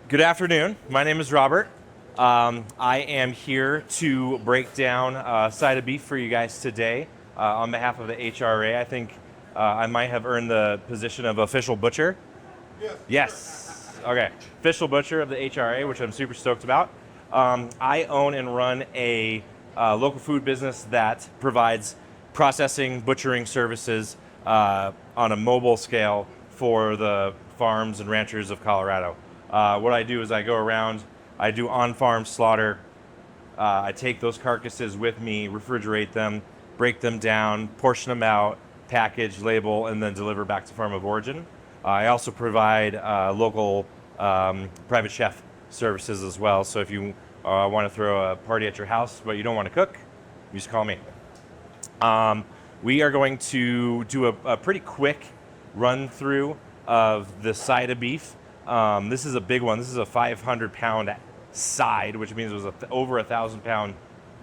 Good afternoon. My name is Robert. I am here to break down a side of beef for you guys today on behalf of the HRA. I think I might have earned the position of official butcher. Yes. Okay. Official butcher of the HRA, which I'm super stoked about. I own and run a local food business that provides processing, butchering services on a mobile scale for the farms and ranchers of Colorado. What I do is I go around, I do on-farm slaughter. I take those carcasses with me, refrigerate them, break them down, portion them out, package, label, and then deliver back to farm of origin. I also provide local private chef services as well. So if you want to throw a party at your house but you don't want to cook, you just call me. We are going to do a pretty quick run through of the side of beef. This is a big one. This is a 500-pound side, which means it was over 1,000-pound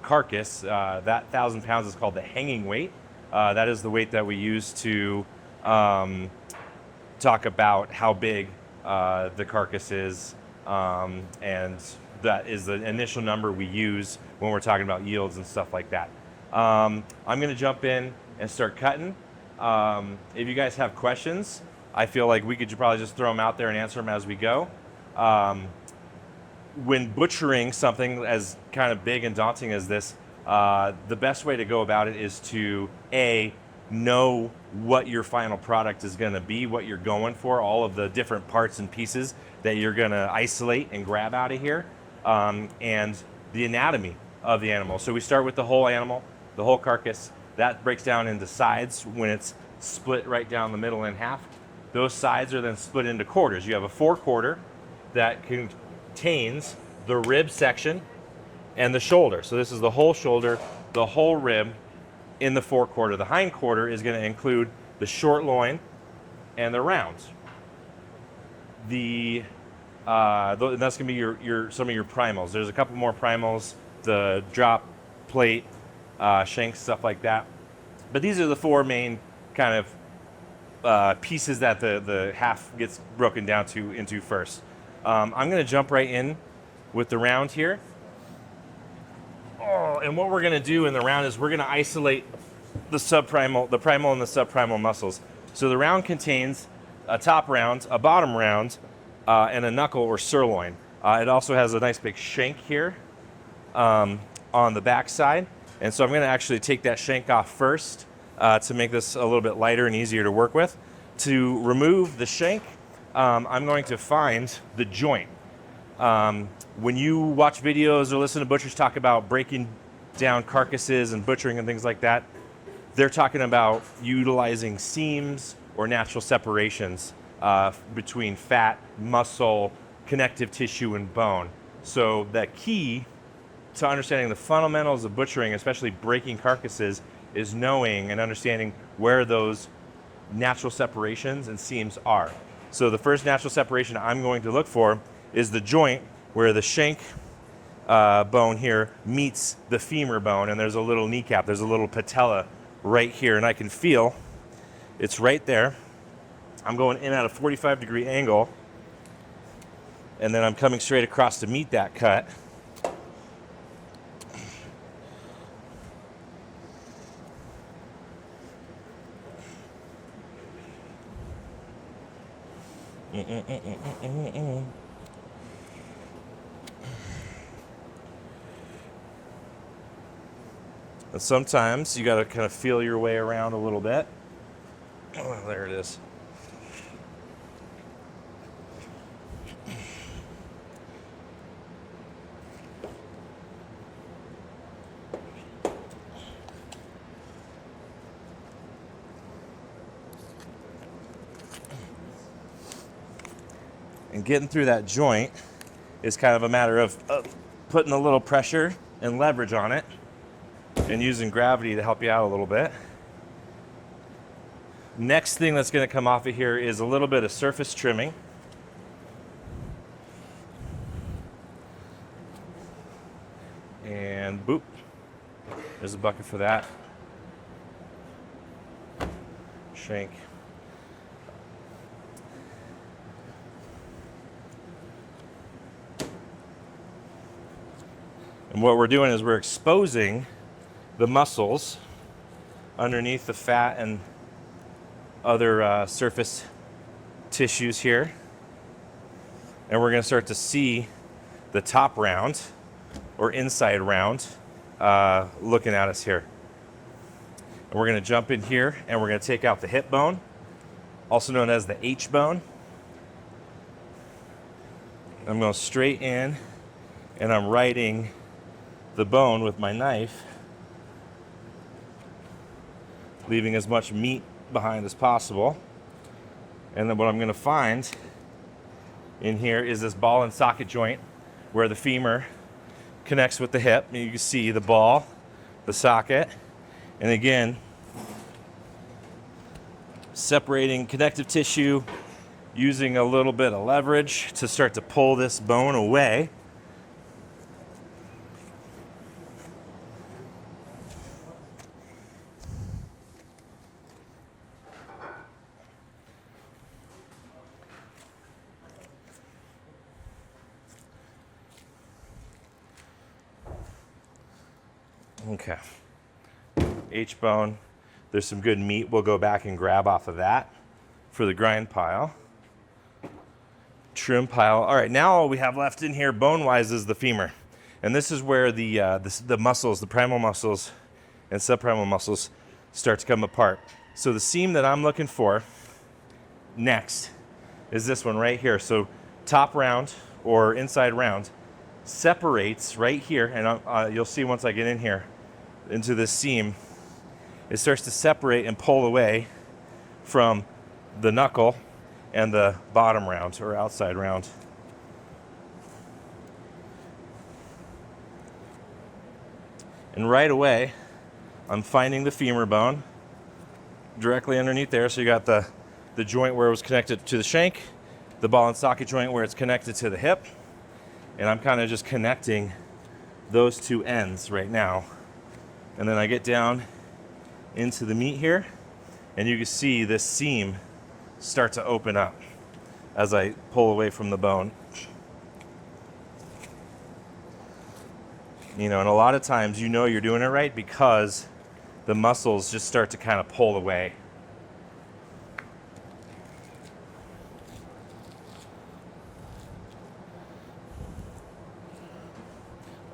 carcass. That 1,000 pounds is called the hanging weight. That is the weight that we use to talk about how big the carcass is, and that is the initial number we use when we're talking about yields and stuff like that. I'm going to jump in and start cutting. If you guys have questions, I feel like we could probably just throw them out there and answer them as we go. When butchering something as kind of big and daunting as this, the best way to go about it is to know what your final product is going to be, what you're going for, all of the different parts and pieces that you're going to isolate and grab out of here, and the anatomy of the animal. So we start with the whole animal, the whole carcass. That breaks down into sides when it's split right down the middle in half. Those sides are then split into quarters. You have a forequarter that contains the rib section and the shoulder. So this is the whole shoulder, the whole rib in the forequarter. The hindquarter is going to include the short loin and the rounds. That's going to be some of your primals. There's a couple more primals, the drop, plate, shanks, stuff like that. But these are the four main kind of pieces that the half gets broken down into first. I'm going to jump right in with the round here. And what we're going to do in the round is we're going to isolate the primal and the subprimal muscles. So the round contains a top round, a bottom round, and a knuckle or sirloin. It also has a nice big shank here on the back side. And so I'm going to actually take that shank off first to make this a little bit lighter and easier to work with. To remove the shank, I'm going to find the joint. When you watch videos or listen to butchers talk about breaking down carcasses and butchering and things like that, they're talking about utilizing seams or natural separations between fat, muscle, connective tissue, and bone. So the key to understanding the fundamentals of butchering, especially breaking carcasses, is knowing and understanding where those natural separations and seams are. So the first natural separation I'm going to look for is the joint where the shank bone here meets the femur bone, and there's a little kneecap, there's a little patella right here, and I can feel it's right there. I'm going in at a 45-degree angle, and then I'm coming straight across to meet that cut. And sometimes you got to kind of feel your way around a little bit. Oh, there it is. And getting through that joint is kind of a matter of putting a little pressure and leverage on it and using gravity to help you out a little bit. Next thing that's going to come off of here is a little bit of surface trimming. And boop, there's a bucket for that. Shank. And what we're doing is we're exposing the muscles underneath the fat and other surface tissues here. And we're going to start to see the top round or inside round looking at us here. And we're going to jump in here and we're going to take out the hip bone, also known as the H bone. I'm going straight in and I'm righting the bone with my knife, leaving as much meat behind as possible. And then what I'm going to find in here is this ball and socket joint where the femur connects with the hip. You can see the ball, the socket, and again, separating connective tissue, using a little bit of leverage to start to pull this bone away. Okay, H-bone, there's some good meat we'll go back and grab off of that for the grind pile. Trim pile. All right, now all we have left in here bone-wise is the femur. And this is where the muscles, the primal muscles and subprimal muscles start to come apart. So the seam that I'm looking for next is this one right here. So top round or inside round separates right here, and you'll see once I get in here into this seam, it starts to separate and pull away from the knuckle and the bottom round or outside round. And right away, I'm finding the femur bone directly underneath there. So you got the joint where it was connected to the shank, the ball and socket joint where it's connected to the hip, and I'm kind of just connecting those two ends right now. And then I get down into the meat here, and you can see this seam start to open up as I pull away from the bone. You know, and a lot of times you know you're doing it right because the muscles just start to kind of pull away.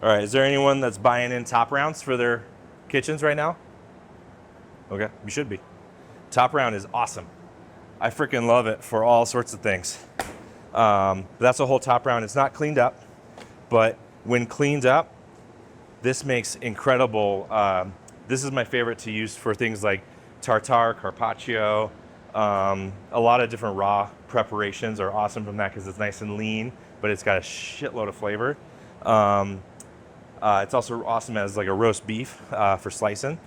All right, is there anyone that's buying in top rounds for their kitchens right now? Okay, you should be. Top round is awesome. I freaking love it for all sorts of things. That's a whole top round. It's not cleaned up, but when cleaned up, this makes incredible. This is my favorite to use for things like tartare, carpaccio. A lot of different raw preparations are awesome from that because it's nice and lean, but it's got a shitload of flavor. It's also awesome as like a roast beef for slicing.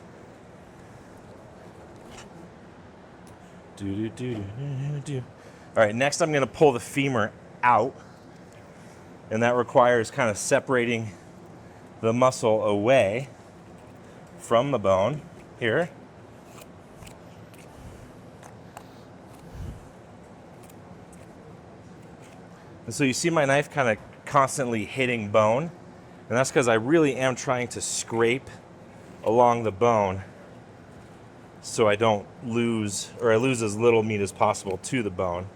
All right, next I'm going to pull the femur out, and that requires kind of separating the muscle away from the bone here. And so you see my knife kind of constantly hitting bone, and that's because I really am trying to scrape along the bone so I don't lose, or I lose as little meat as possible to the bone.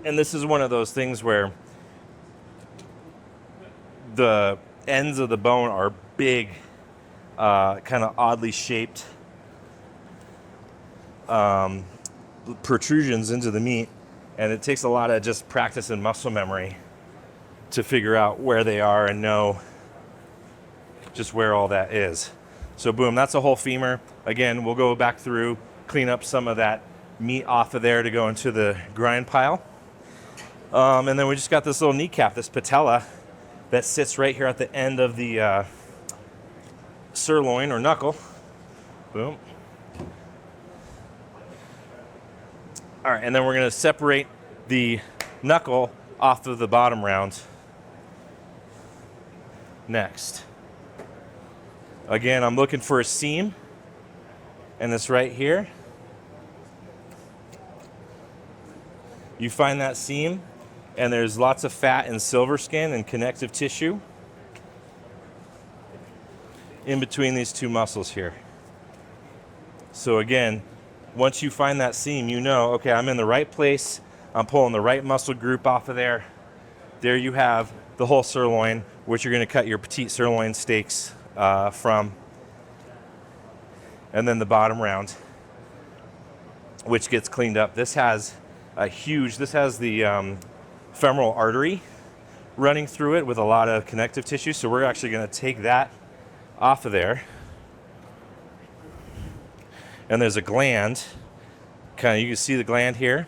And this is one of those things where the ends of the bone are big, kind of oddly shaped protrusions into the meat, and it takes a lot of just practice and muscle memory to figure out where they are and know just where all that is. So boom, that's a whole femur. Again, we'll go back through, clean up some of that meat off of there to go into the grind pile. And then we just got this little kneecap, this patella, that sits right here at the end of the sirloin or knuckle. Boom. All right, and then we're going to separate the knuckle off of the bottom round next. Again, I'm looking for a seam, and it's right here. You find that seam, and there's lots of fat and silver skin and connective tissue in between these two muscles here. So again, once you find that seam, you know, okay, I'm in the right place. I'm pulling the right muscle group off of there. There you have the whole sirloin, which you're going to cut your petite sirloin steaks from. And then the bottom round, which gets cleaned up. This has the femoral artery running through it with a lot of connective tissue. So we're actually going to take that off of there. And there's a gland, kind of, you can see the gland here,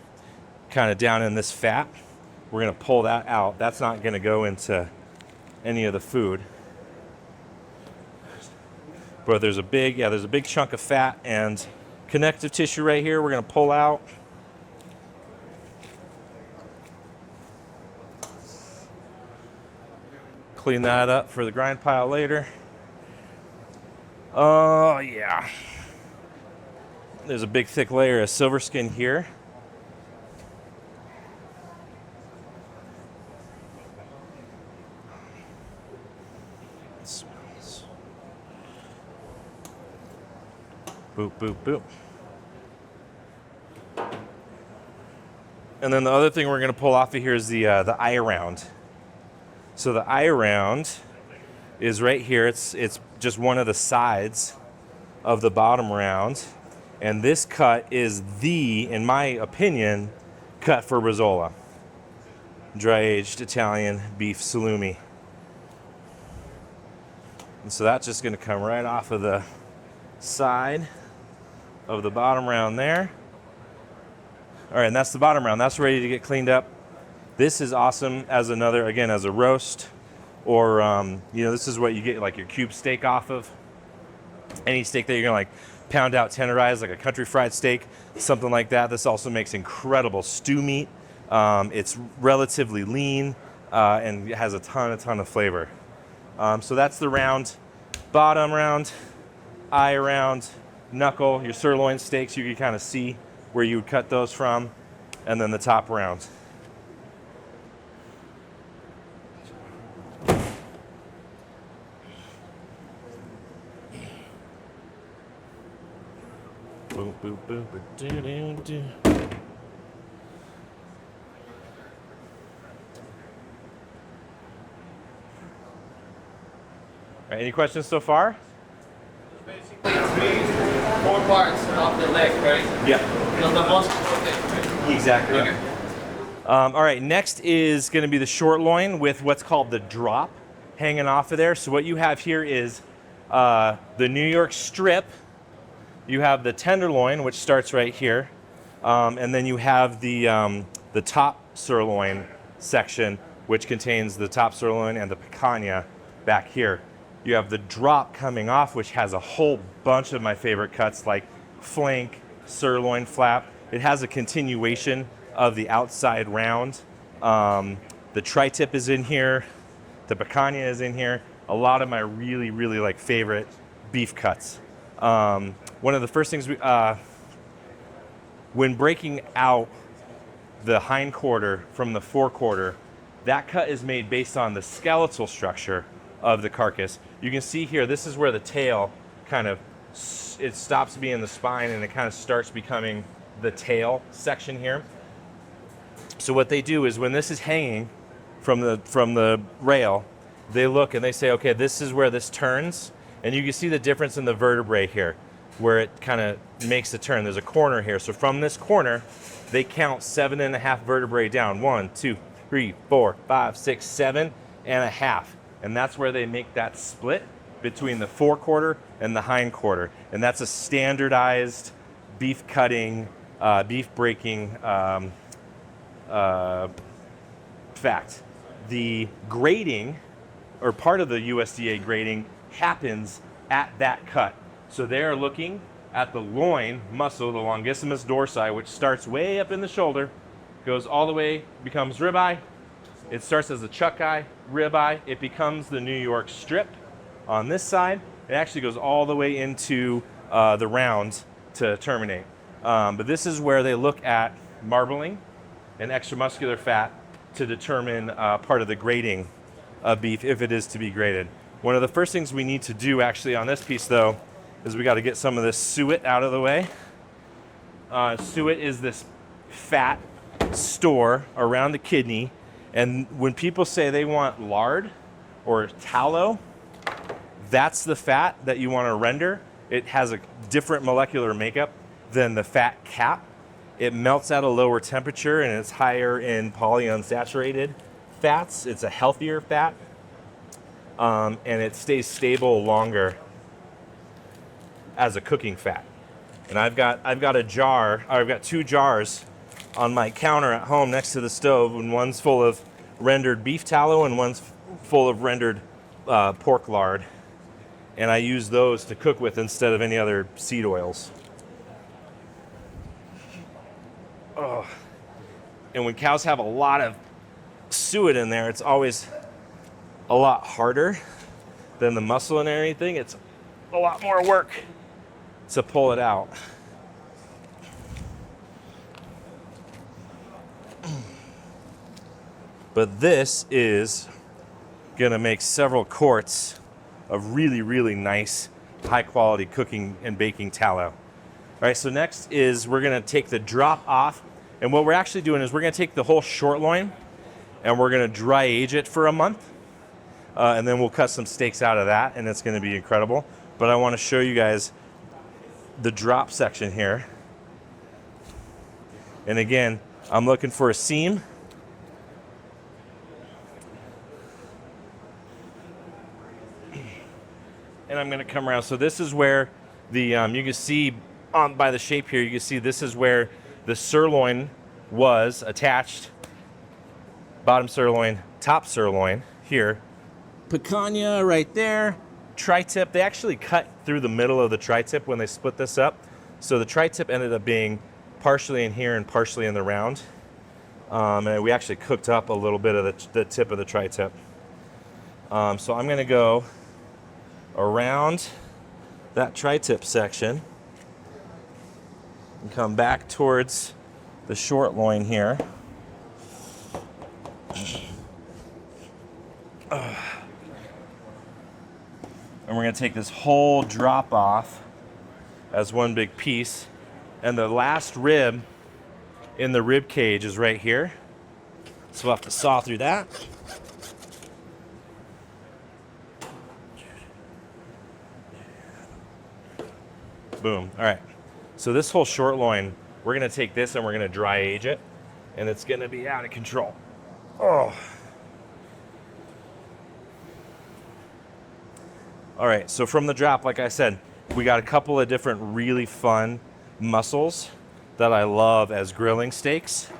kind of down in this fat. We're going to pull that out. That's not going to go into any of the food. But there's a big chunk of fat and connective tissue right here we're going to pull out. Clean that up for the grind pile later. Oh, yeah. There's a big thick layer of silver skin here. It smells. Boop, boop, boop. And then the other thing we're going to pull off of here is the eye round. So the eye round is right here. It's just one of the sides of the bottom round. And this cut is in my opinion, cut for Bresaola. Dry-aged Italian beef salumi. And so that's just going to come right off of the side of the bottom round there. All right, and that's the bottom round. That's ready to get cleaned up. This is awesome as as a roast, or this is what you get like your cube steak off of. Any steak that you're gonna like pound out, tenderize, like a country fried steak, something like that. This also makes incredible stew meat. It's relatively lean and it has a ton of flavor. So that's the round, bottom round, eye round, knuckle. Your sirloin steaks, you can kind of see where you would cut those from, and then the top round. Boop, boop, boop, do, do, do. All right, any questions so far? Basically, 4 parts of the leg, right? Yeah. Because the most right? Exactly. Okay. All right, next is going to be the short loin with what's called the drop hanging off of there. So what you have here is the New York strip. You have the tenderloin, which starts right here, and then you have the top sirloin section, which contains the top sirloin and the picanha back here. You have the drop coming off, which has a whole bunch of my favorite cuts like flank, sirloin, flap. It has a continuation of the outside round. The tri-tip is in here. The picanha is in here. A lot of my really, really like favorite beef cuts. One of the first things when breaking out the hindquarter from the forequarter, that cut is made based on the skeletal structure of the carcass. You can see here, this is where the tail it stops being the spine and it kind of starts becoming the tail section here. So what they do is when this is hanging from the rail, they look and they say, okay, this is where this turns. And you can see the difference in the vertebrae here, where it kind of makes the turn. There's a corner here. So from this corner, they count 7.5 vertebrae down. 1, 2, 3, 4, 5, 6, 7.5. And that's where they make that split between the forequarter and the hindquarter. And that's a standardized beef cutting, beef breaking fact. The grading, or part of the USDA grading, happens at that cut. So they're looking at the loin muscle, the longissimus dorsi, which starts way up in the shoulder, goes all the way, becomes ribeye. It starts as a chuck eye, ribeye. It becomes the New York strip on this side. It actually goes all the way into the round to terminate. But this is where they look at marbling and extramuscular fat to determine part of the grading of beef if it is to be graded. One of the first things we need to do actually on this piece though is we got to get some of this suet out of the way. Suet is this fat store around the kidney, and when people say they want lard or tallow, that's the fat that you want to render. It has a different molecular makeup than the fat cap. It melts at a lower temperature and it's higher in polyunsaturated fats. It's a healthier fat, and it stays stable longer as a cooking fat. And I've got two jars on my counter at home next to the stove, and one's full of rendered beef tallow and one's full of rendered pork lard. And I use those to cook with instead of any other seed oils. Oh. And when cows have a lot of suet in there, it's always a lot harder than the muscle and everything. It's a lot more work to pull it out. But this is gonna make several quarts of really, really nice, high quality cooking and baking tallow. All right, so next is we're gonna take the drop off, and what we're actually doing is we're gonna take the whole short loin and we're gonna dry age it for a month, and then we'll cut some steaks out of that, and it's gonna be incredible. But I wanna show you guys the drop section here. And again, I'm looking for a seam. And I'm gonna come around. So this is where the, you can see by the shape here, you can see this is where the sirloin was attached. Bottom sirloin, top sirloin here. Picanha right there, tri-tip. They actually cut through the middle of the tri-tip when they split this up. So the tri-tip ended up being partially in here and partially in the round. And we actually cooked up a little bit of the tip of the tri-tip. So I'm gonna go around that tri-tip section and come back towards the short loin here. And we're going to take this whole drop off as one big piece. And the last rib in the rib cage is right here. So we'll have to saw through that. Boom. All right. So this whole short loin, we're going to take this and we're going to dry age it. And it's going to be out of control. Oh. All right. So from the drop, like I said, we got a couple of different really fun muscles that I love as grilling steaks.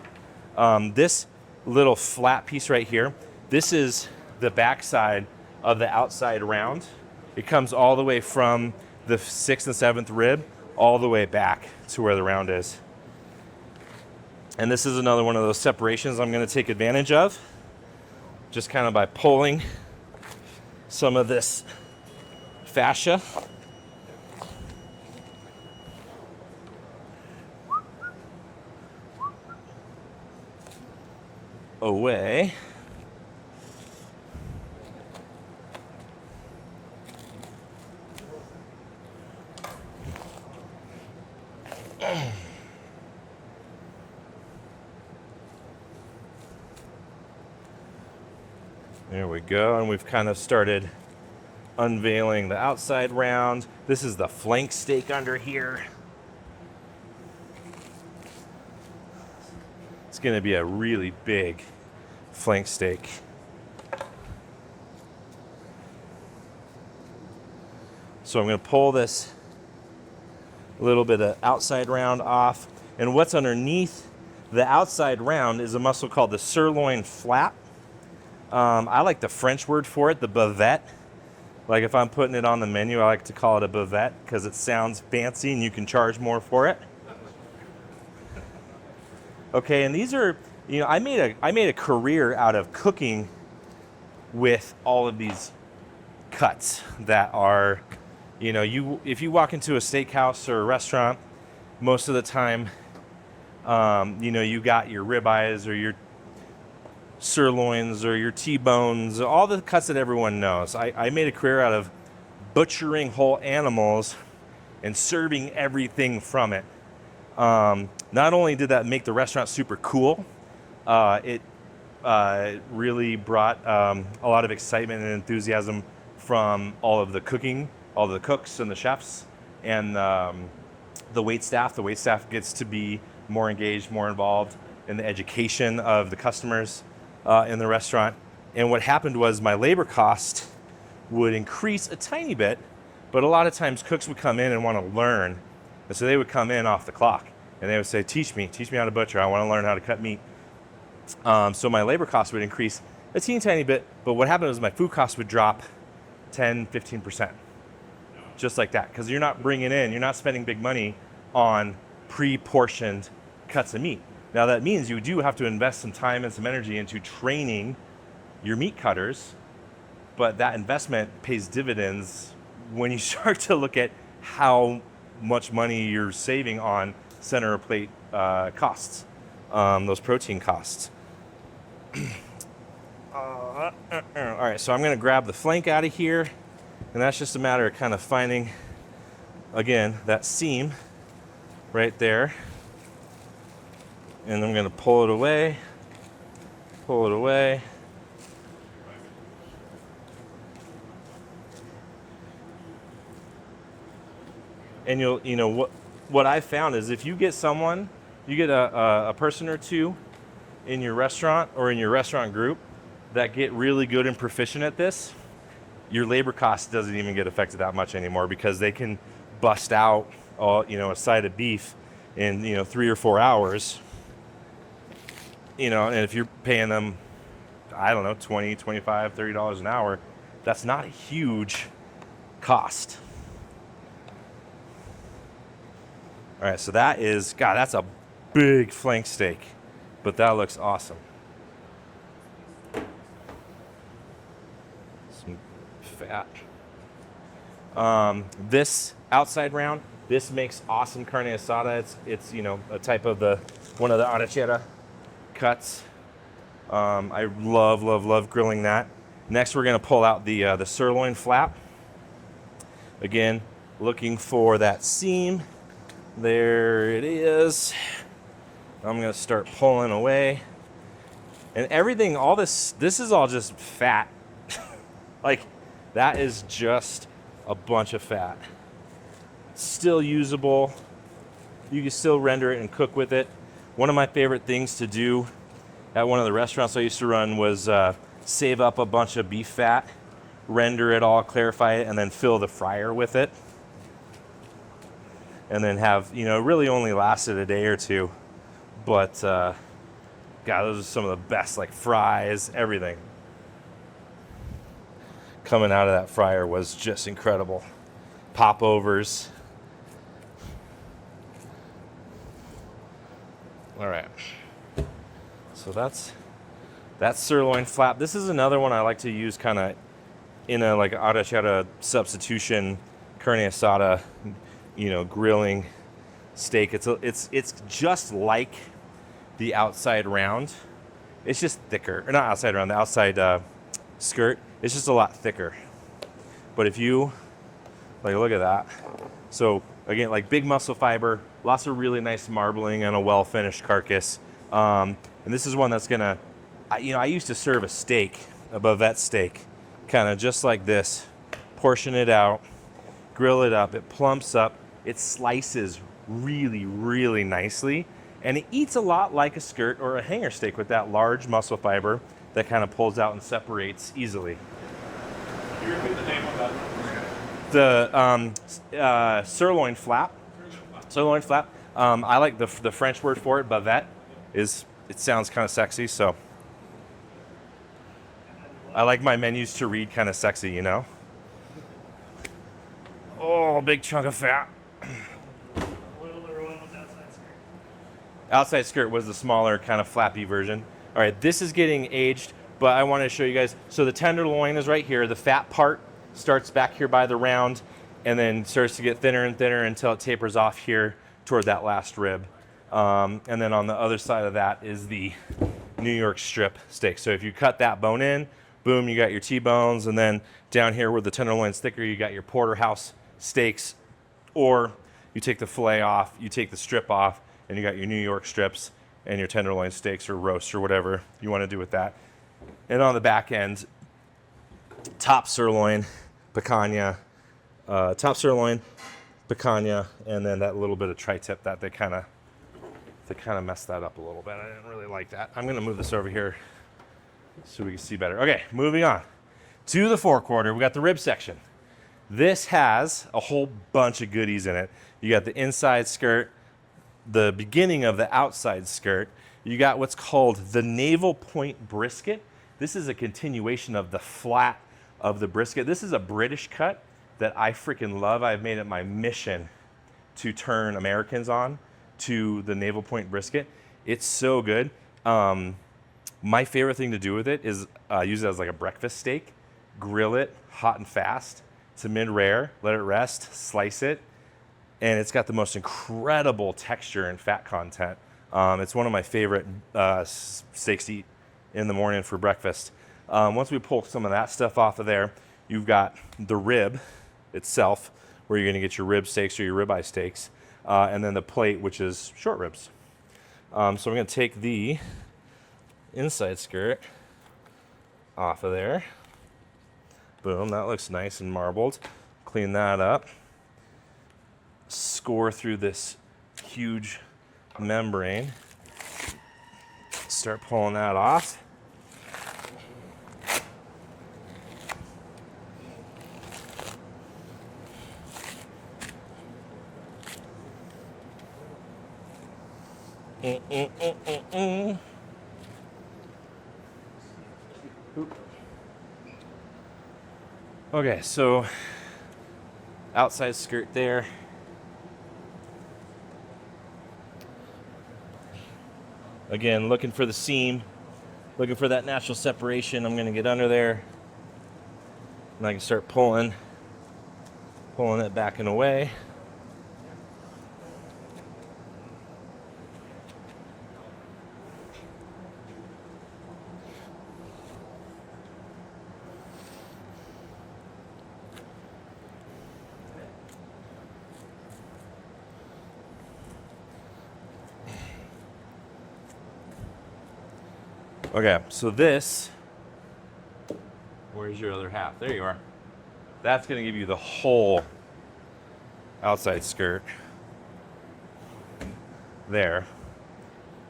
This little flat piece right here, this is the backside of the outside round. It comes all the way from the 6th and 7th rib all the way back to where the round is. And this is another one of those separations I'm going to take advantage of, just kind of by pulling some of this fascia. Away. There we go, and we've kind of started unveiling the outside round. This is the flank steak under here. It's going to be a really big flank steak. So I'm going to pull this little bit of outside round off, and what's underneath the outside round is a muscle called the sirloin flap. I like the French word for it, the bavette. Like if I'm putting it on the menu, I like to call it a bavette because it sounds fancy and you can charge more for it. Okay, and these are, you know, I made a career out of cooking with all of these cuts that are, you know, if you walk into a steakhouse or a restaurant, most of the time You know, you got your ribeyes or your sirloins or your T-bones, all the cuts that everyone knows. I made a career out of butchering whole animals and serving everything from it. Not only did that make the restaurant super cool, it really brought a lot of excitement and enthusiasm from all of the cooking, all of the cooks and the chefs, and the wait staff. The wait staff gets to be more engaged, more involved in the education of the customers in the restaurant. And what happened was my labor cost would increase a tiny bit, but a lot of times cooks would come in and want to learn. And so they would come in off the clock and they would say, teach me how to butcher. I want to learn how to cut meat. So my labor cost would increase a teeny tiny bit, but what happened was my food cost would drop 10, 15%. Just like that, because you're not you're not spending big money on pre-portioned cuts of meat. Now that means you do have to invest some time and some energy into training your meat cutters, but that investment pays dividends when you start to look at how much money you're saving on center of plate costs, those protein costs. All right, so I'm gonna grab the flank out of here, and that's just a matter of kind of finding, again, that seam right there. And I'm gonna pull it away. And you know what I found is if you get a person or two in your restaurant or in your restaurant group that get really good and proficient at this, your labor cost doesn't even get affected that much anymore, because they can bust out a side of beef in 3 or 4 hours. And if you're paying them, I don't know, $20, $25, $30 an hour, that's not a huge cost. All right, so that's a big flank steak, but that looks awesome. Some fat. This outside round, this makes awesome carne asada. It's a type of one of the arrachera cuts. I love grilling that. Next, we're gonna pull out the sirloin flap. Again, looking for that seam. There it is. I'm gonna start pulling away. And everything, this is all just fat. Like, that is just a bunch of fat. Still usable. You can still render it and cook with it. One of my favorite things to do at one of the restaurants I used to run was save up a bunch of beef fat, render it all, clarify it, and then fill the fryer with it. And then have, really only lasted a day or two. But, God, those are some of the best, like fries, everything. Coming out of that fryer was just incredible. Popovers. All right. So that's sirloin flap. This is another one I like to use kind of in a like arrachera substitution carne asada, grilling steak. It's just like the outside round. It's just thicker, or not outside round, the outside skirt. It's just a lot thicker. But if you look at that. So again, like big muscle fiber, lots of really nice marbling and a well-finished carcass. And this is one that's gonna, I used to serve a steak, a bavette steak, kind of just like this, portion it out, grill it up, it plumps up, it slices really, really nicely, and it eats a lot like a skirt or a hanger steak with that large muscle fiber that kind of pulls out and separates easily. Can you repeat the name of that? The sirloin flap. Sirloin flap. I like the French word for it, bavette. It sounds kind of sexy, so I like my menus to read kind of sexy, Oh, big chunk of fat. Outside skirt was the smaller, kind of flappy version. All right, this is getting aged, but I want to show you guys. So the tenderloin is right here. The fat part starts back here by the round and then starts to get thinner and thinner until it tapers off here toward that last rib. And then on the other side of that is the New York strip steak. So if you cut that bone in, boom, you got your T-bones, and then down here where the tenderloin's thicker, you got your porterhouse steaks, or you take the fillet off, you take the strip off, and you got your New York strips and your tenderloin steaks or roast or whatever you want to do with that. And on the back end, top sirloin, picanha, and then that little bit of tri-tip that they kind of messed that up a little bit. I didn't really like that. I'm gonna move this over here so we can see better. Okay, moving on to the forequarter. We got the rib section. This has a whole bunch of goodies in it. You got the inside skirt, the beginning of the outside skirt. You got what's called the navel point brisket. This is a continuation of the flat of the brisket. This is a British cut that I freaking love. I've made it my mission to turn Americans on to the navel point brisket. It's so good. My favorite thing to do with it is use it as like a breakfast steak, grill it hot and fast to mid-rare, let it rest, slice it, and it's got the most incredible texture and fat content. It's one of my favorite steaks to eat in the morning for breakfast. Once we pull some of that stuff off of there, you've got the rib itself, where you're gonna get your rib steaks or your ribeye steaks, and then the plate, which is short ribs. So I'm gonna take the inside skirt off of there. Boom, that looks nice and marbled. Clean that up. Score through this huge membrane. Start pulling that off. Okay, so outside skirt there. Again, looking for the seam, looking for that natural separation. I'm gonna get under there and I can start pulling it back and away. Okay, so this, where's your other half? There you are. That's gonna give you the whole outside skirt there.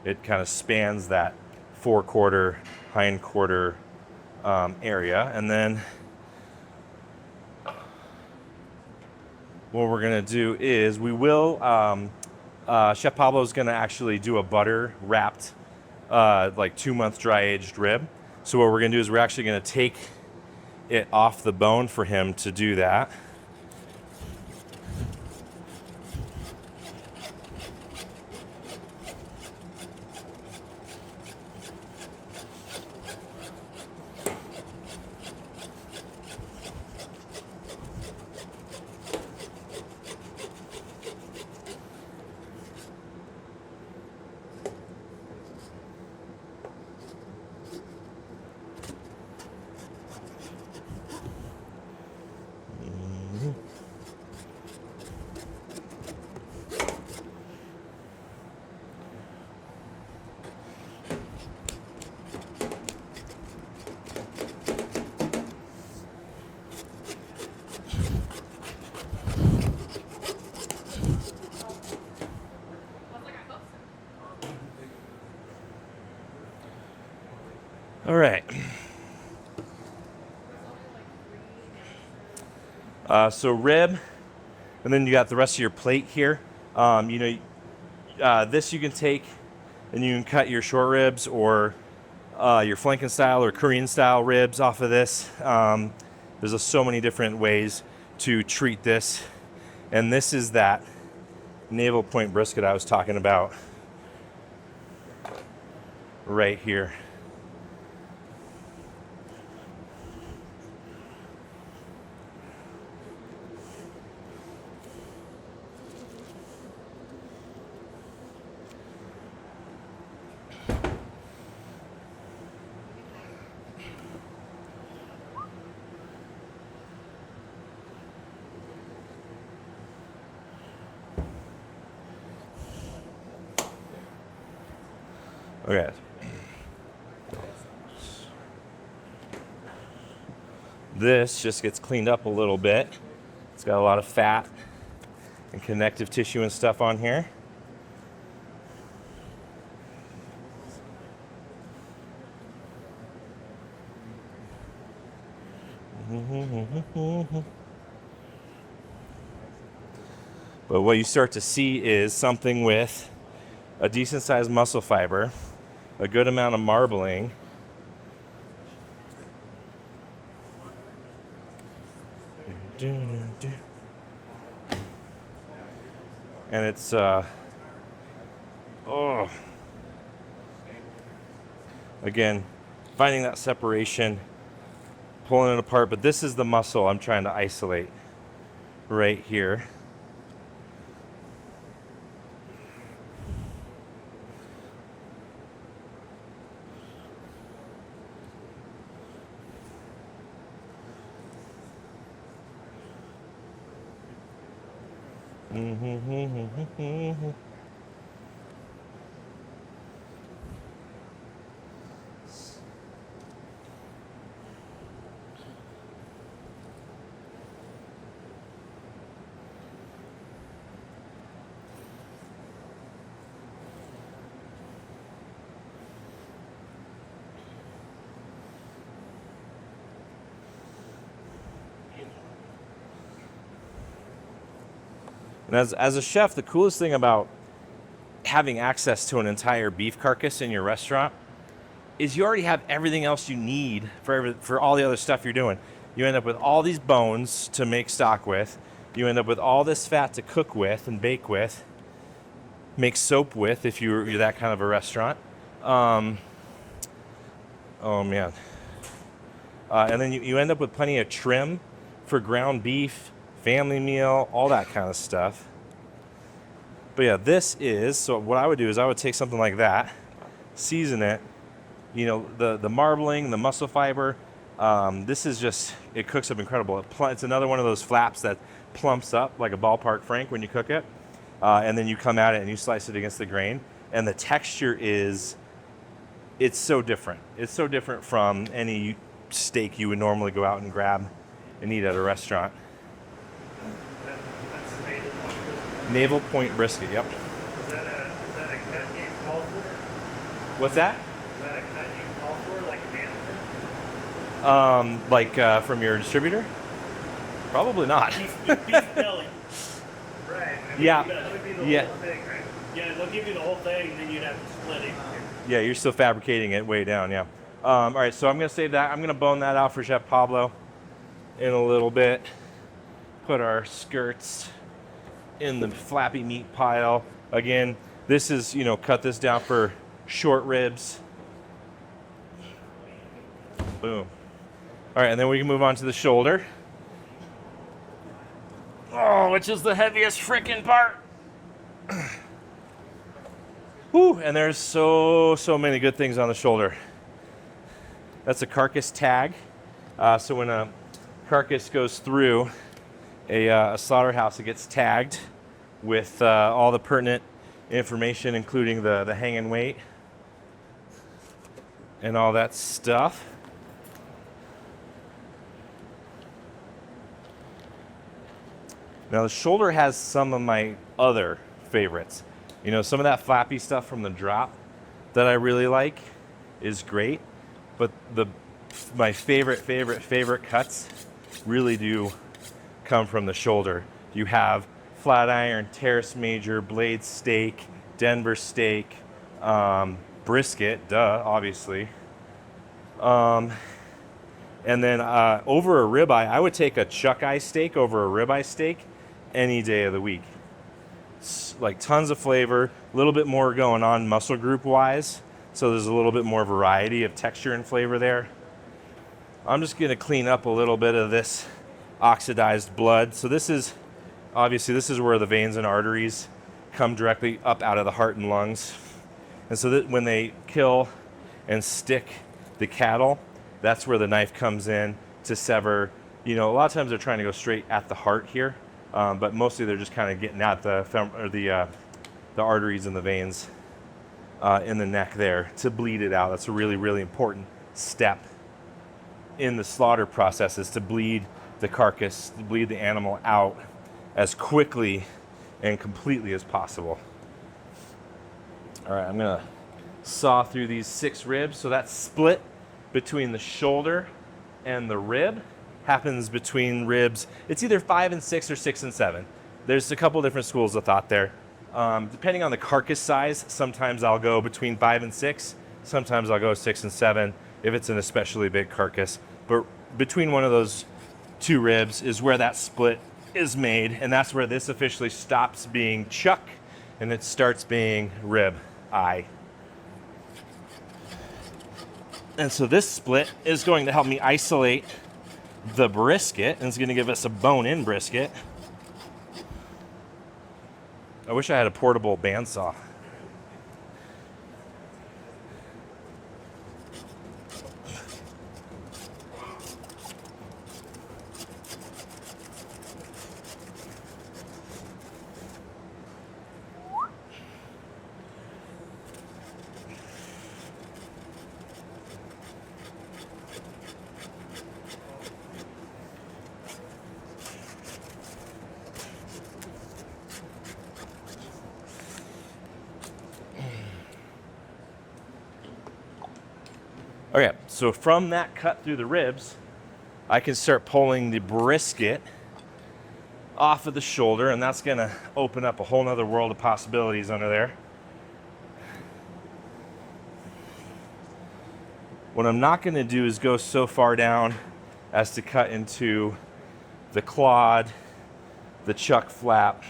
It kind of spans that forequarter, hind quarter area. And then what we're gonna do is we will, Chef Pablo's gonna actually do a butter wrapped like 2-month dry aged rib. So what we're gonna do is we're actually gonna take it off the bone for him to do that. All right. So rib, and then you got the rest of your plate here. This you can take and you can cut your short ribs or your flanken style or Korean style ribs off of this. There's so many different ways to treat this. And this is that navel point brisket I was talking about right here. Okay. This just gets cleaned up a little bit. It's got a lot of fat and connective tissue and stuff on here. But what you start to see is something with a decent sized muscle fiber, a good amount of marbling, and it's again, finding that separation, pulling it apart. But this is the muscle I'm trying to isolate right here. And as a chef, the coolest thing about having access to an entire beef carcass in your restaurant is you already have everything else you need for all the other stuff you're doing. You end up with all these bones to make stock with. You end up with all this fat to cook with and bake with, make soap with if you're that kind of a restaurant. Oh man. And then you end up with plenty of trim for ground beef, family meal, all that kind of stuff. But yeah, this is, so what I would do is I would take something like that, season it, you know, the marbling, the muscle fiber, this is just, it cooks up incredible. It's another one of those flaps that plumps up like a ballpark frank when you cook it. And then you come at it and you slice it against the grain. And the texture is, it's so different. It's so different from any steak you would normally go out and grab and eat at a restaurant. Naval Point brisket, yep. Is that a cut you call for? What's that? Is that a cut you call for, like a manager? From your distributor? Probably not. Beef belly. Right. I mean, Yeah. That would be the Yeah. whole thing, right? Yeah, they'll give you the whole thing, then you'd have to split it. Yeah, you're still fabricating it way down, yeah. All right, so I'm gonna save that. I'm gonna bone that out for Chef Pablo in a little bit. Put our skirts in the flappy meat pile. Again, this is, you know, cut this down for short ribs. Boom. All right, and then we can move on to the shoulder. Oh, which is the heaviest freaking part. Whew, and there's so many good things on the shoulder. That's a carcass tag. So when a carcass goes through a slaughterhouse, it gets tagged with all the pertinent information, including the hanging weight and all that stuff. Now the shoulder has some of my other favorites. You know, some of that flappy stuff from the drop that I really like is great, but my favorite cuts really do come from the shoulder. You have flat iron, terrace major, blade steak, Denver steak, brisket, duh, obviously. And then over a ribeye, I would take a chuck eye steak over a ribeye steak any day of the week. It's like tons of flavor, a little bit more going on muscle group wise, so there's a little bit more variety of texture and flavor there. I'm just gonna clean up a little bit of this oxidized blood. So this is, obviously this is where the veins and arteries come directly up out of the heart and lungs. And so that when they kill and stick the cattle, that's where the knife comes in to sever. You know, a lot of times they're trying to go straight at the heart here, but mostly they're just kind of getting at the arteries and the veins. in the neck there to bleed it out. That's a really, really important step in the slaughter process, is to bleed the carcass, to bleed the animal out as quickly and completely as possible. All right, I'm gonna saw through these 6 ribs. So that split between the shoulder and the rib happens between ribs. It's either 5 and 6 or 6 and 7. There's a couple different schools of thought there. Depending on the carcass size, sometimes I'll go between 5 and 6. Sometimes I'll go 6 and 7 if it's an especially big carcass. But between one of those 2 ribs is where that split is made, and that's where this officially stops being chuck and it starts being rib eye. And so this split is going to help me isolate the brisket, and it's going to give us a bone-in brisket. I wish I had a portable bandsaw. Okay, so from that cut through the ribs, I can start pulling the brisket off of the shoulder, and that's gonna open up a whole nother world of possibilities under there. What I'm not gonna do is go so far down as to cut into the clod, the chuck flap,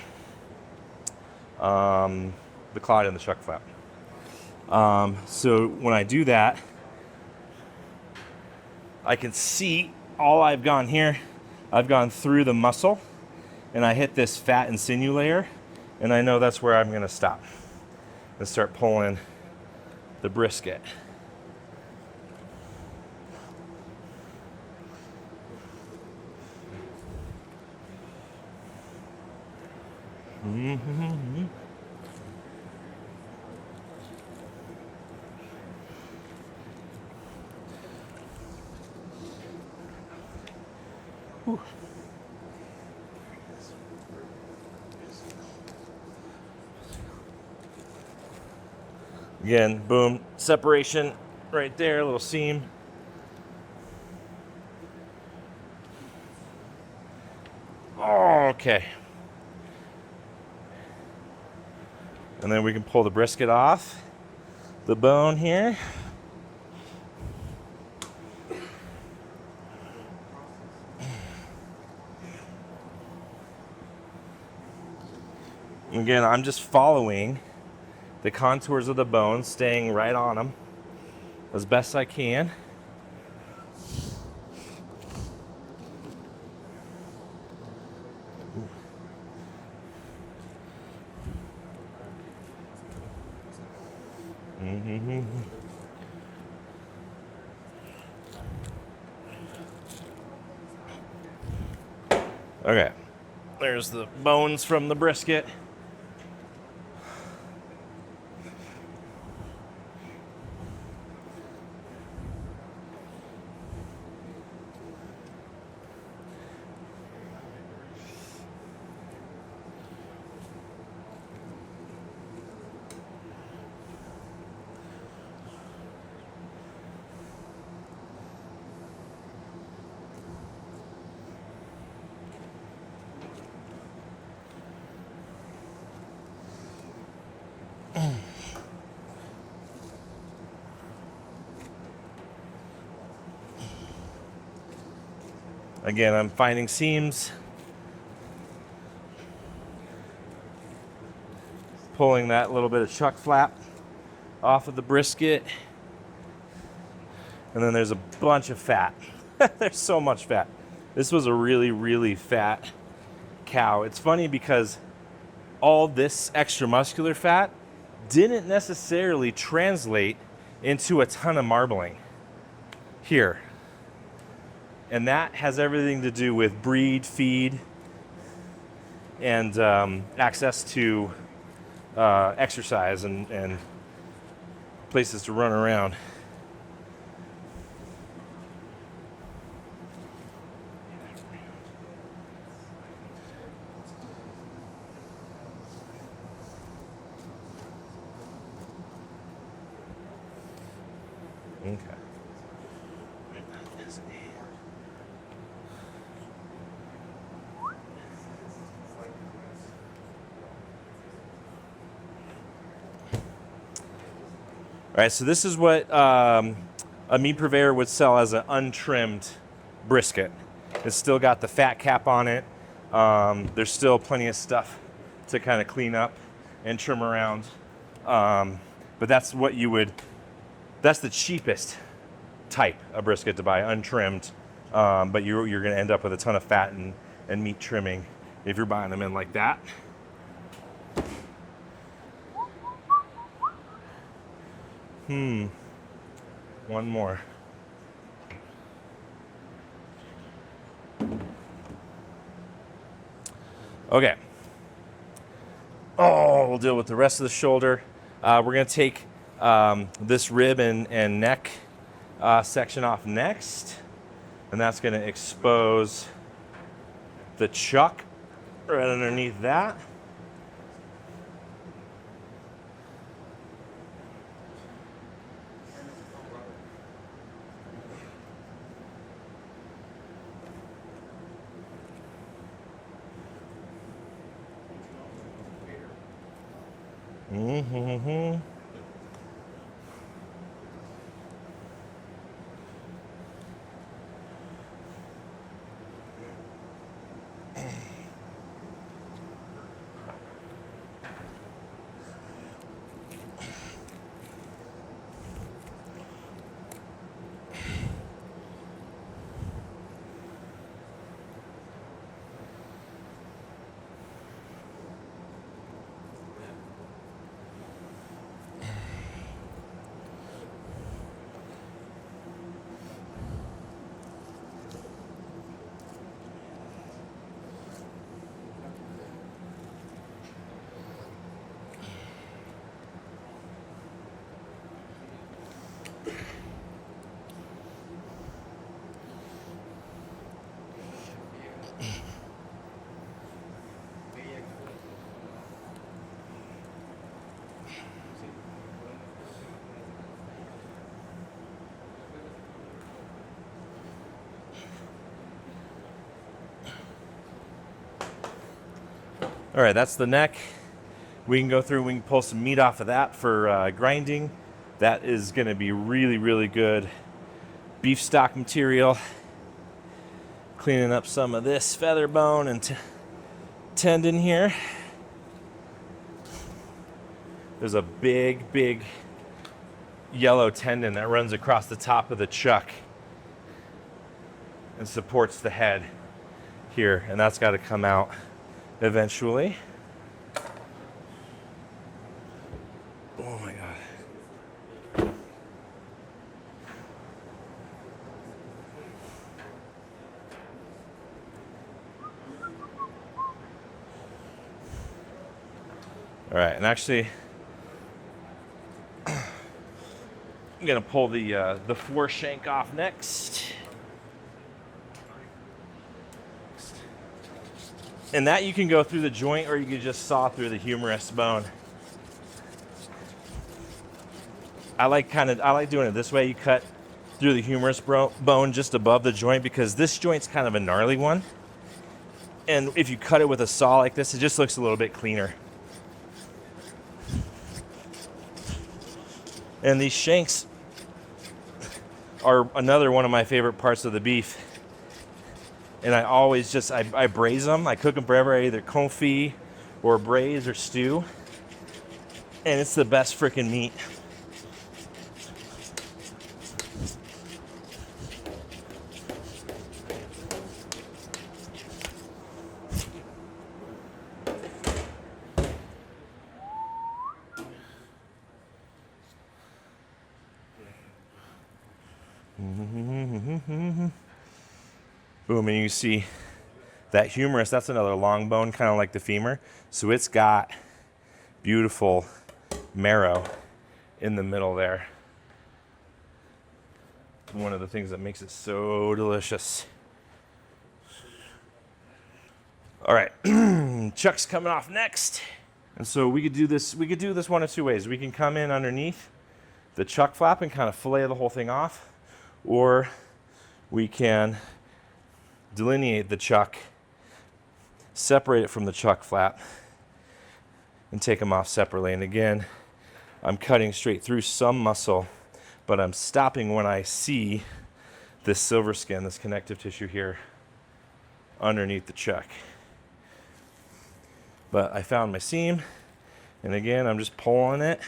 the clod and the chuck flap. So when I do that, I can see all I've gone here. I've gone through the muscle, and I hit this fat and sinew layer, and I know that's where I'm gonna stop and start pulling the brisket. Mm-hmm. Whew. Again, boom, separation right there, a little seam. Okay. And then we can pull the brisket off the bone here. Again, I'm just following the contours of the bone, staying right on them as best I can. Mm-hmm. Okay, there's the bones from the brisket. Again, I'm finding seams, pulling that little bit of chuck flap off of the brisket, and then there's a bunch of fat. There's so much fat. This was a really, really fat cow. It's funny because all this extra muscular fat didn't necessarily translate into a ton of marbling here. And that has everything to do with breed, feed, and access to exercise and places to run around. Okay. All right, so this is what a meat purveyor would sell as an untrimmed brisket. It's still got the fat cap on it. There's still plenty of stuff to kind of clean up and trim around. But that's what you would, that's the cheapest type of brisket to buy, untrimmed. But you're going to end up with a ton of fat and meat trimming if you're buying them in like that. One more. Okay. Oh, we'll deal with the rest of the shoulder. We're going to take this rib and neck section off next. And that's going to expose the chuck right underneath that. All right, that's the neck. We can go through, we can pull some meat off of that for grinding. That is gonna be really, really good beef stock material. Cleaning up some of this feather bone and tendon here. There's a big, big yellow tendon that runs across the top of the chuck and supports the head here, and that's got to come out eventually. Oh my God. All right, and actually, I'm gonna pull the foreshank off next. And that you can go through the joint, or you can just saw through the humerus bone. I like doing it this way. You cut through the humerus bone just above the joint, because this joint's kind of a gnarly one. And if you cut it with a saw like this, it just looks a little bit cleaner. And these shanks are another one of my favorite parts of the beef. And I always just, I braise them. I cook them forever. I either confit or braise or stew. And it's the best freaking meat. Boom, and you see that humerus, that's another long bone, kind of like the femur. So it's got beautiful marrow in the middle there. One of the things that makes it so delicious. All right, chuck's coming off next. And so we could do this one of two ways. We can come in underneath the chuck flap and kind of fillet the whole thing off, or we can delineate the chuck, separate it from the chuck flap, and take them off separately. And again, I'm cutting straight through some muscle, but I'm stopping when I see this silver skin, this connective tissue here underneath the chuck. But I found my seam, and again, I'm just pulling it.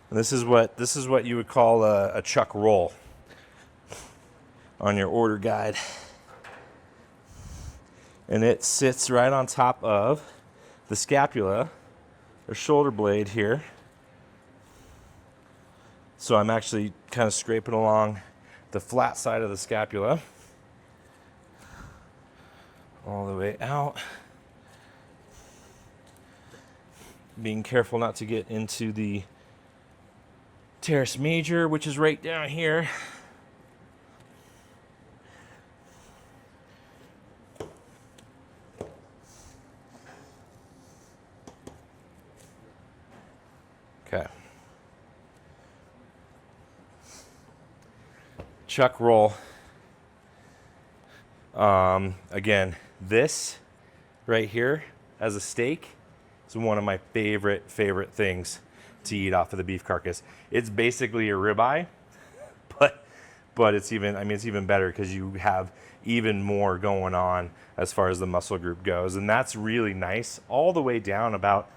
And this is what you would call a chuck roll on your order guide. And it sits right on top of the scapula or shoulder blade here. So I'm actually kind of scraping along the flat side of the scapula all the way out. Being careful not to get into the teres major, which is right down here. Okay. Chuck roll. Again, this right here as a steak is one of my favorite things to eat off of the beef carcass. It's basically a ribeye, but it's even better because you have even more going on as far as the muscle group goes, and that's really nice. All the way down about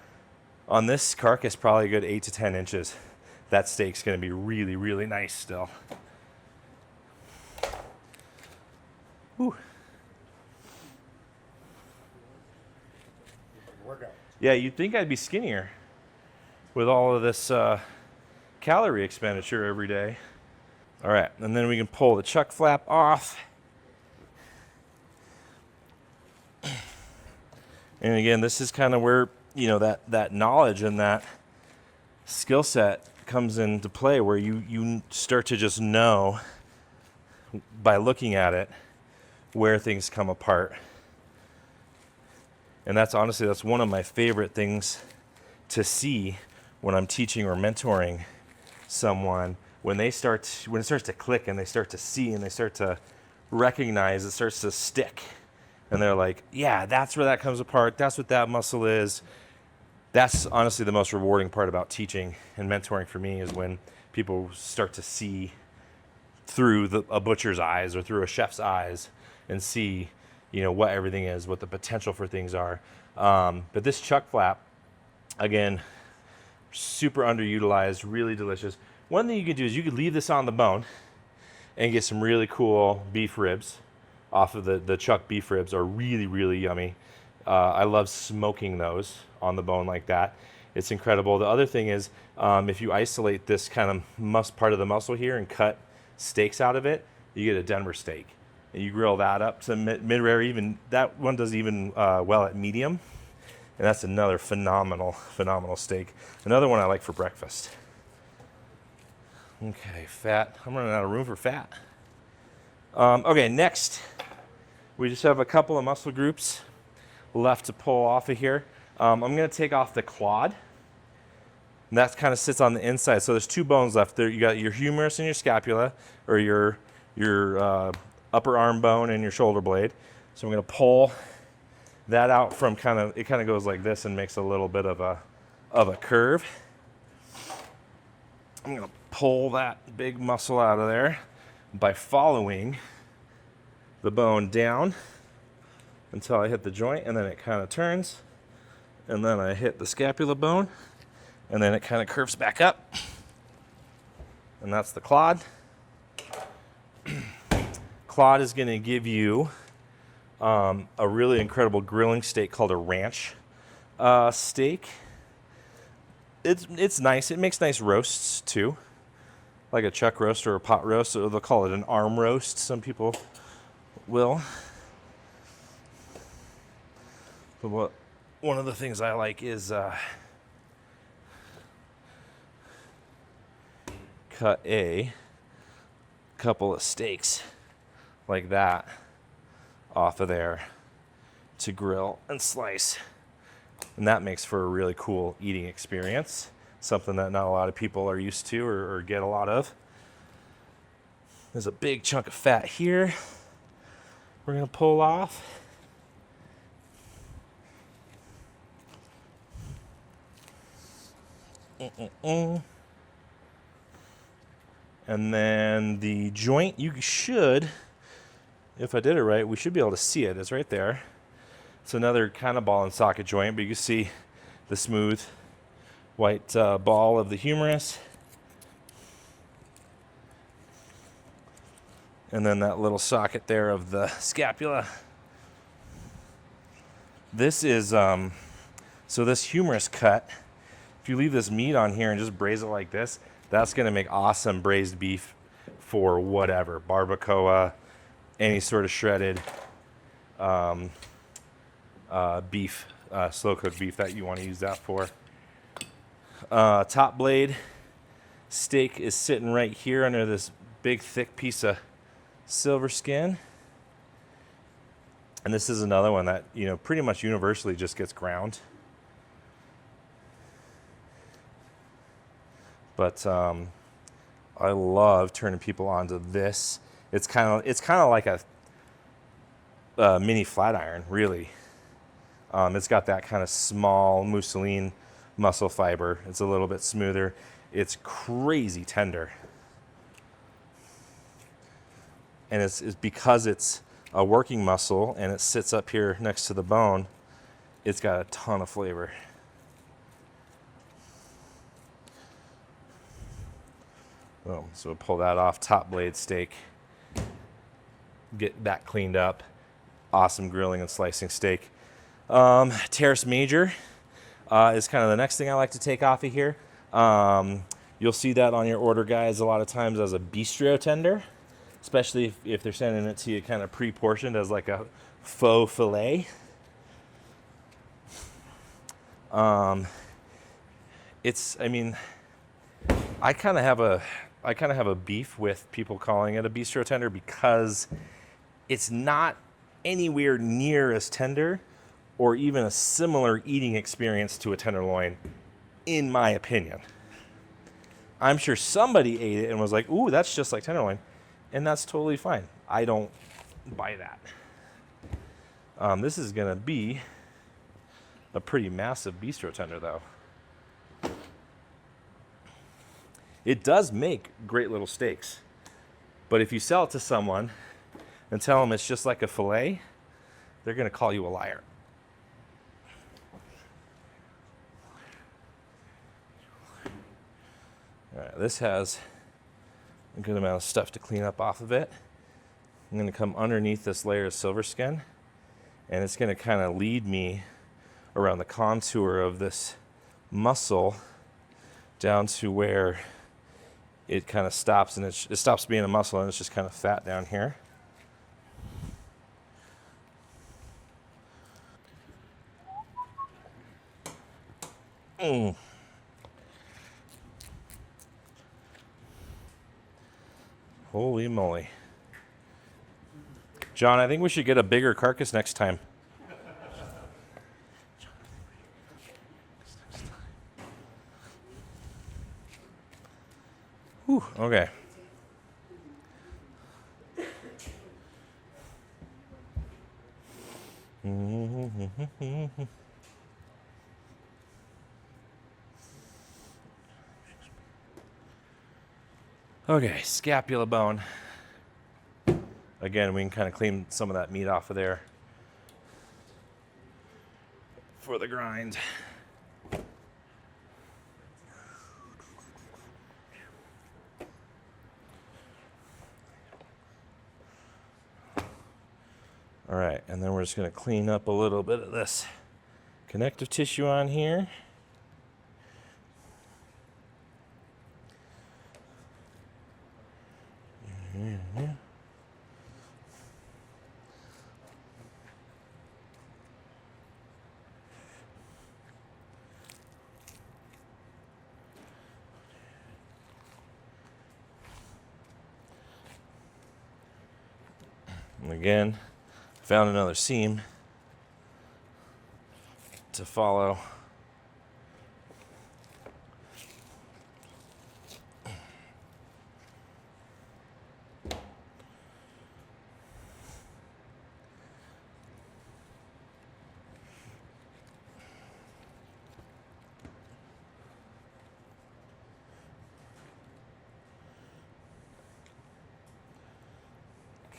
on this carcass, probably a good 8 to 10 inches. That steak's going to be really nice still. Whew. Yeah, you'd think I'd be skinnier with all of this calorie expenditure every day. All right, and then we can pull the chuck flap off. And again, this is kind of where, that knowledge and that skill set comes into play, where you start to just know by looking at it where things come apart. And that's one of my favorite things to see when I'm teaching or mentoring someone, when it starts to click and they start to see and they start to recognize, it starts to stick. And they're like, yeah, that's where that comes apart. That's what that muscle is. That's honestly the most rewarding part about teaching and mentoring for me, is when people start to see through a butcher's eyes or through a chef's eyes and see, what everything is, what the potential for things are. But this chuck flap, again, super underutilized, really delicious. One thing you could do is you could leave this on the bone and get some really cool beef ribs off of the chuck. Beef ribs are really yummy. I love smoking those on the bone like that. It's incredible. The other thing is, if you isolate this kind of part of the muscle here and cut steaks out of it, you get a Denver steak. And you grill that up to mid-rare. Even that one does even well at medium. And that's another phenomenal steak. Another one I like for breakfast. Okay, fat. I'm running out of room for fat. Okay, next, we just have a couple of muscle groups left to pull off of here. I'm going to take off the quad. And that kind of sits on the inside. So there's two bones left there. You got your humerus and your scapula, or your upper arm bone and your shoulder blade. So I'm going to pull that out from it kind of goes like this and makes a little bit of a curve. I'm going to pull that big muscle out of there by following the bone down until I hit the joint, and then it kind of turns, and then I hit the scapula bone, and then it kind of curves back up, and that's the clod. Clod is going to give you a really incredible grilling steak called a ranch steak. It's nice. It makes nice roasts too, like a chuck roast or a pot roast. So they'll call it an arm roast. Some people will. But one of the things I like is cut a couple of steaks like that off of there to grill and slice. And that makes for a really cool eating experience, something that not a lot of people are used to or get a lot of. There's a big chunk of fat here we're going to pull off. And then the joint, you should, if I did it right, we should be able to see it. It's right there. It's another kind of ball and socket joint, but you can see the smooth white ball of the humerus. And then that little socket there of the scapula. This is, so this humerus cut, if you leave this meat on here and just braise it like this, that's going to make awesome braised beef for whatever, barbacoa, any sort of shredded beef, slow-cooked beef that you want to use that for. Top blade steak is sitting right here under this big, thick piece of silver skin. And this is another one that, you know, pretty much universally just gets ground. But I love turning people onto this. It's kind of like a mini flat iron, really. It's got that kind of small mousseline muscle fiber. It's a little bit smoother. It's crazy tender. And it's because it's a working muscle and it sits up here next to the bone, it's got a ton of flavor. Boom. So we'll pull that off. Top blade steak. Get that cleaned up. Awesome grilling and slicing steak. Teres major is kind of the next thing I like to take off of here. You'll see that on your order guides a lot of times as a bistro tender, especially if they're sending it to you kind of pre-portioned as like a faux fillet. I kind of have a beef with people calling it a bistro tender because it's not anywhere near as tender or even a similar eating experience to a tenderloin, in my opinion. I'm sure somebody ate it and was like, ooh, that's just like tenderloin. And that's totally fine. I don't buy that. This is going to be a pretty massive bistro tender, though. It does make great little steaks. But if you sell it to someone and tell them it's just like a fillet, they're going to call you a liar. All right, this has a good amount of stuff to clean up off of it. I'm going to come underneath this layer of silver skin, and it's going to kind of lead me around the contour of this muscle down to where it kind of stops, and it stops being a muscle, and it's just kind of fat down here. Holy moly. John, I think we should get a bigger carcass next time. Whew, okay. Okay, scapula bone. Again, we can kind of clean some of that meat off of there for the grind. All right, and then we're just going to clean up a little bit of this connective tissue on here. Again, found another seam to follow.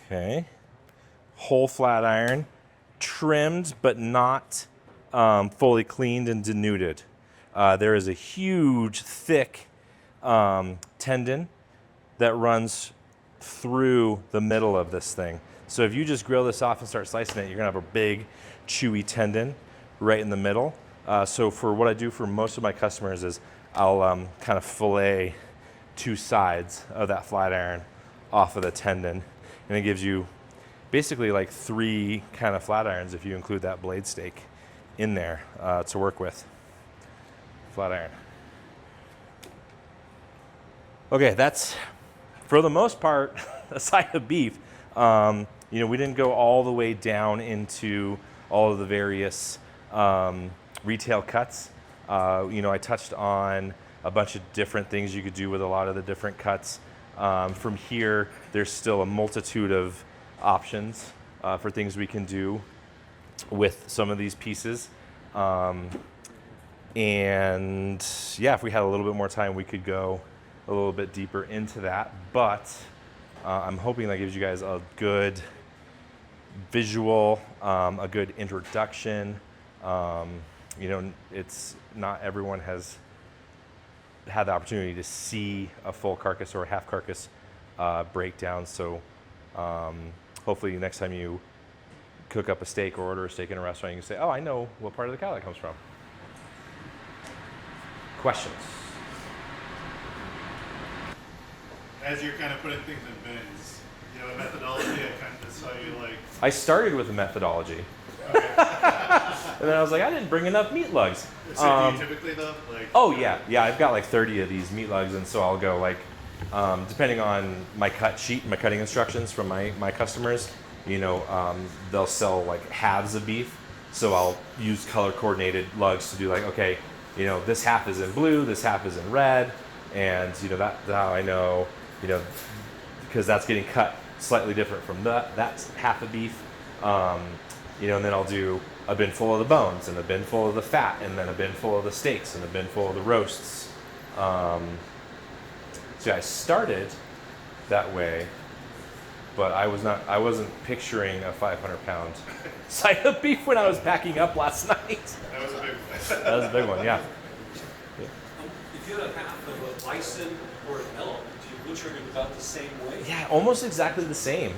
Okay, whole flat iron, trimmed but not fully cleaned and denuded. There is a huge, thick tendon that runs through the middle of this thing. So if you just grill this off and start slicing it, you're gonna have a big, chewy tendon right in the middle. So for what I do for most of my customers is I'll kind of fillet two sides of that flat iron off of the tendon. And it gives you basically like 3 kind of flat irons if you include that blade stake in there to work with. Flat iron. Okay, that's for the most part a side of beef. You know, we didn't go all the way down into all of the various retail cuts. You know, I touched on a bunch of different things you could do with a lot of the different cuts. From here, there's still a multitude of options for things we can do with some of these pieces. And yeah, if we had a little bit more time, we could go a little bit deeper into that. But I'm hoping that gives you guys a good visual, a good introduction. You know, it's not everyone has had the opportunity to see a full carcass or a half carcass breakdown. So hopefully next time you cook up a steak or order a steak in a restaurant, you can say, oh, I know what part of the cow that comes from. Questions? As you're kind of putting things in bins, you know, a methodology, I kind of saw you like... I started with a methodology. Okay. And then I was like, I didn't bring enough meat lugs. So do you typically though? Like, Oh yeah, I've got like 30 of these meat lugs, and so I'll go like, depending on my cut sheet, my cutting instructions from my customers, you know, they'll sell like halves of beef, so I'll use color coordinated lugs to do like, okay, you know, this half is in blue, this half is in red, and you know that's how I know, you know, because that's getting cut slightly different from that half of beef. You know, and then I'll do a bin full of the bones, and a bin full of the fat, and then a bin full of the steaks, and a bin full of the roasts. So yeah, I started that way, but I wasn't picturing a 500-pound side of beef when I was packing up last night. that was a big one. That was a big one, yeah. If you had half of a bison or an elk, do you butcher it about the same way? Yeah, almost exactly the same.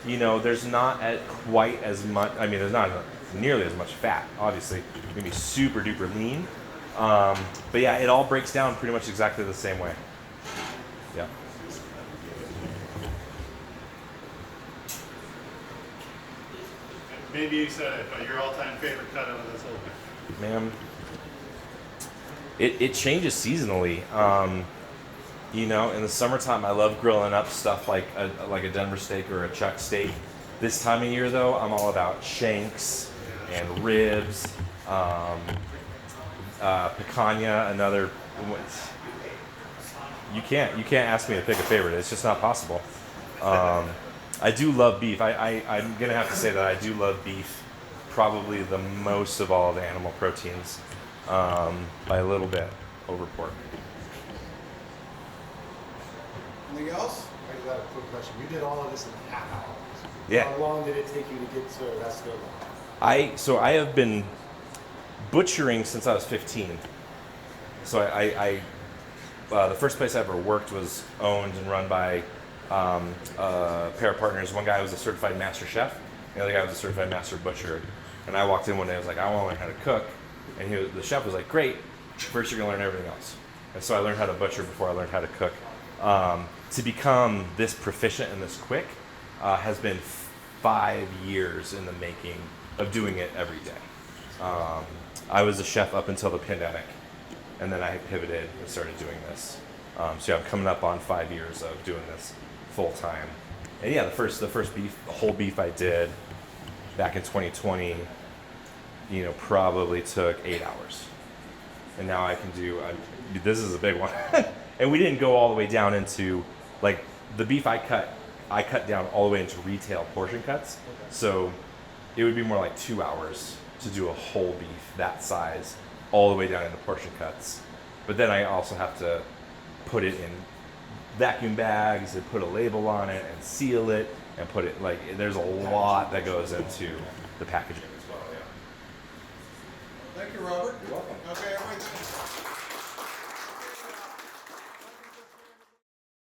You know, there's not quite as much, I mean, there's not nearly as much fat, obviously. It's gonna be super duper lean. But yeah, it all breaks down pretty much exactly the same way. Yeah. Maybe you said it, but your all-time favorite cut out of this whole thing. Man, it changes seasonally. You know, in the summertime, I love grilling up stuff like a Denver steak or a chuck steak. This time of year, though, I'm all about shanks and ribs, picanha. Another, you can't ask me to pick a favorite. It's just not possible. I do love beef. I'm gonna have to say that I do love beef, probably the most of all the animal proteins, by a little bit over pork. Anything else? I just got a quick question. You did all of this in half hours. Yeah. How long did it take you to get to the rest of it? So I have been butchering since I was 15. So I the first place I ever worked was owned and run by a pair of partners. One guy was a certified master chef, the other guy was a certified master butcher. And I walked in one day, I was like, I want to learn how to cook. And the chef was like, great, first you're gonna learn everything else. And so I learned how to butcher before I learned how to cook. To become this proficient and this quick has been 5 years in the making of doing it every day. I was a chef up until the pandemic, and then I pivoted and started doing this. So yeah, I'm coming up on 5 years of doing this full time. And yeah, the first beef, the whole beef I did back in 2020, you know, probably took 8 hours. And now I can do, this is a big one. And we didn't go all the way down into, like, the beef I cut down all the way into retail portion cuts. So it would be more like 2 hours to do a whole beef that size all the way down into portion cuts. But then I also have to put it in vacuum bags and put a label on it and seal it and put it, like, there's a lot that goes into the packaging as well. Yeah. Thank you, Robert. You're welcome. Okay, everybody.